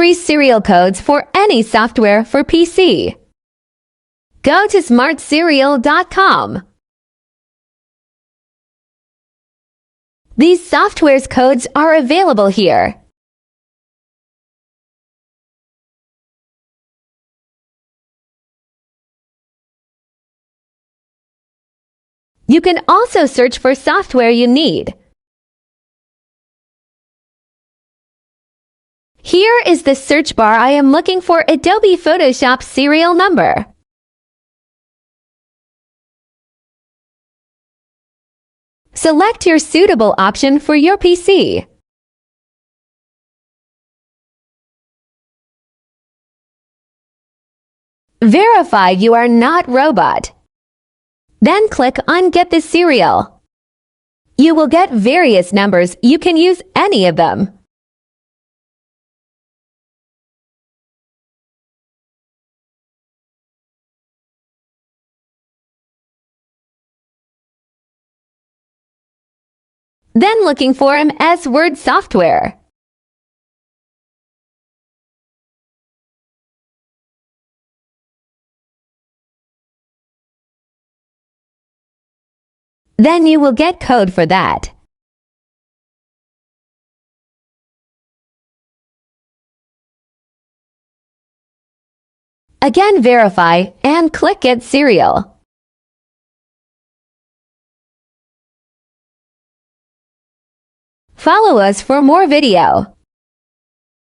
free serial codes for any software for PC. Go to smartserial.com. These software's codes are available here. You can also search for software you need. Here is the search bar. I am looking for Adobe Photoshop serial number. Select your suitable option for your PC. Verify you are not robot. Then click on Get the Serial. You will get various numbers. You can use any of them. Then looking for MS Word software. Then you will get code for that. Again, verify and click Get Serial. Follow us for more video.